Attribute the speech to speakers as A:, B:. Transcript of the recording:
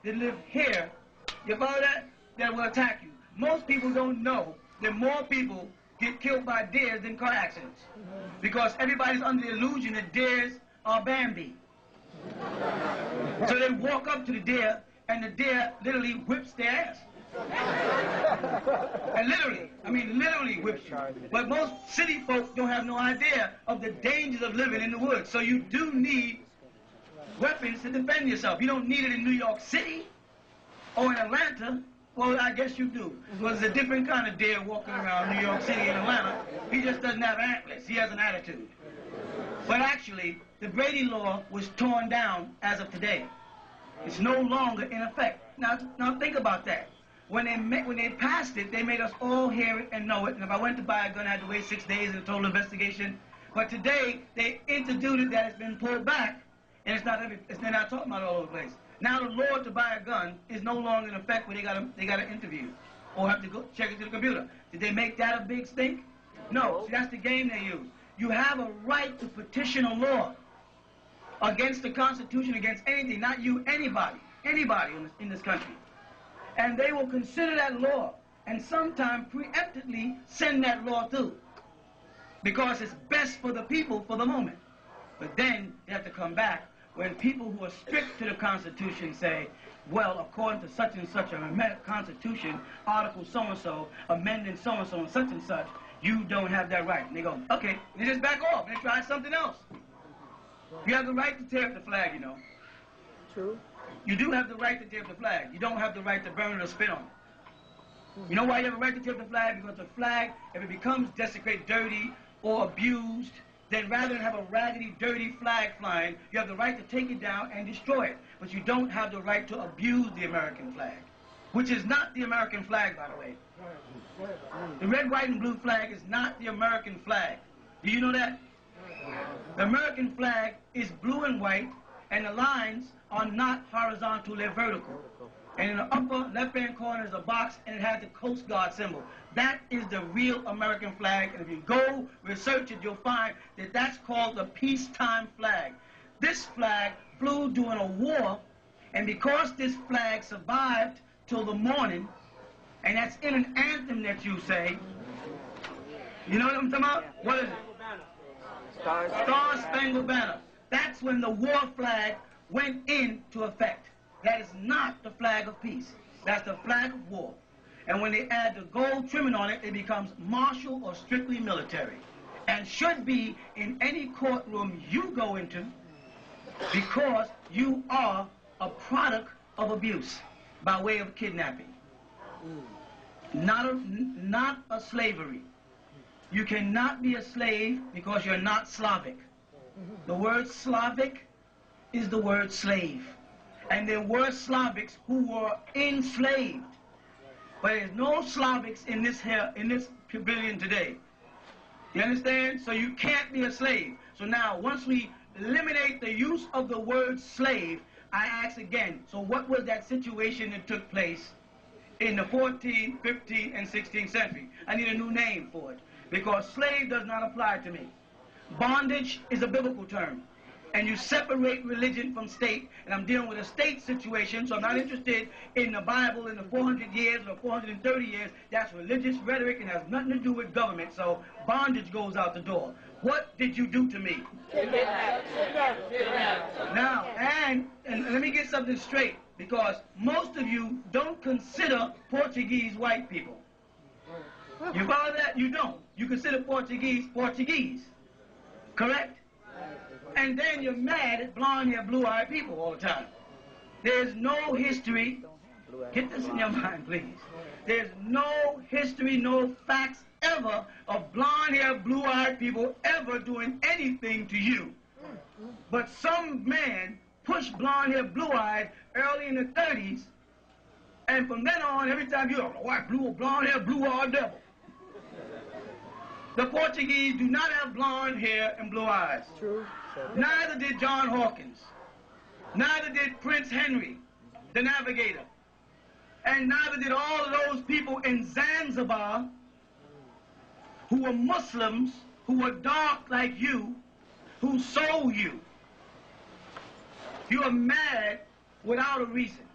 A: that live here, you follow that will attack you. Most people don't know that more people get killed by deers than car accidents. Because everybody's under the illusion that deers are Bambi. So they walk up to the deer, and the deer literally whips their ass. And literally whips you. But most city folk don't have no idea of the dangers of living in the woods. So you do need weapons to defend yourself. You don't need it in New York City or in Atlanta. Well, I guess you do. Well, there's a different kind of deer walking around New York City and Atlanta. He just doesn't have antlers. He has an attitude. But actually, the Brady Law was torn down as of today. It's no longer in effect. Now think about that. When they passed it, they made us all hear it and know it. And if I went to buy a gun, I had to wait 6 days in a total investigation. But today, they introduced it that it's been pulled back, and they're not talking about it all over the place. Now the law to buy a gun is no longer in effect where they got to interview or have to go check it to the computer. Did they make that a big stink? No. See, that's the game they use. You have a right to petition a law against the Constitution, against anything, not you, anybody in this country. And they will consider that law and sometimes preemptively send that law through because it's best for the people for the moment. But then they have to come back when people who are strict to the Constitution say, well, according to such and such a Constitution, Article so-and-so, amending so-and-so and such, you don't have that right. And they go, okay, they just back off and they try something else. You have the right to tear up the flag, you know.
B: True.
A: You do have the right to tear up the flag. You don't have the right to burn it or spit on it. You know why you have a right to tear up the flag? Because the flag, if it becomes desecrated, dirty, or abused, then rather than have a raggedy, dirty flag flying, you have the right to take it down and destroy it. But you don't have the right to abuse the American flag, which is not the American flag, by the way. The red, white, and blue flag is not the American flag. Do you know that? The American flag is blue and white, and the lines are not horizontal, they're vertical. And in the upper left-hand corner is a box, and it has the Coast Guard symbol. That is the real American flag, and if you go research it, you'll find that that's called the peacetime flag. This flag flew during a war, and because this flag survived till the morning, and that's in an anthem that you say, you know what I'm talking about? What is it? Star-Spangled Banner. That's when the war flag went into effect. That is not the flag of peace. That's the flag of war. And when they add the gold trimming on it, it becomes martial or strictly military. And should be in any courtroom you go into because you are a product of abuse by way of kidnapping. Not a slavery. You cannot be a slave because you're not Slavic. The word Slavic is the word slave. And there were Slavics who were enslaved. But there's no Slavics in this pavilion today. You understand? So you can't be a slave. So now, once we eliminate the use of the word slave, I ask again, so what was that situation that took place in the 14th, 15th, and 16th century? I need a new name for it, because slave does not apply to me. Bondage is a biblical term, and you separate religion from state, and I'm dealing with a state situation, so I'm not interested in the Bible in the 400 years or 430 years. That's religious rhetoric and has nothing to do with government, so bondage goes out the door. What did you do to me? Now, and let me get something straight, because most of you don't consider Portuguese white people. You follow that? You don't. You consider Portuguese, correct? And then you're mad at blonde-haired, blue-eyed people all the time. There's no history. Get this in your mind, please. There's no history, no facts ever of blonde-haired, blue-eyed people ever doing anything to you. But some man pushed blonde-haired, blue-eyed early in the 30s, and from then on, every time you're a white, blue, blonde-haired, blue-eyed devil. The Portuguese do not have blonde hair and blue eyes.
B: True.
A: Neither did John Hawkins. Neither did Prince Henry, the navigator. And neither did all of those people in Zanzibar who were Muslims, who were dark like you, who sold you. You are mad without a reason.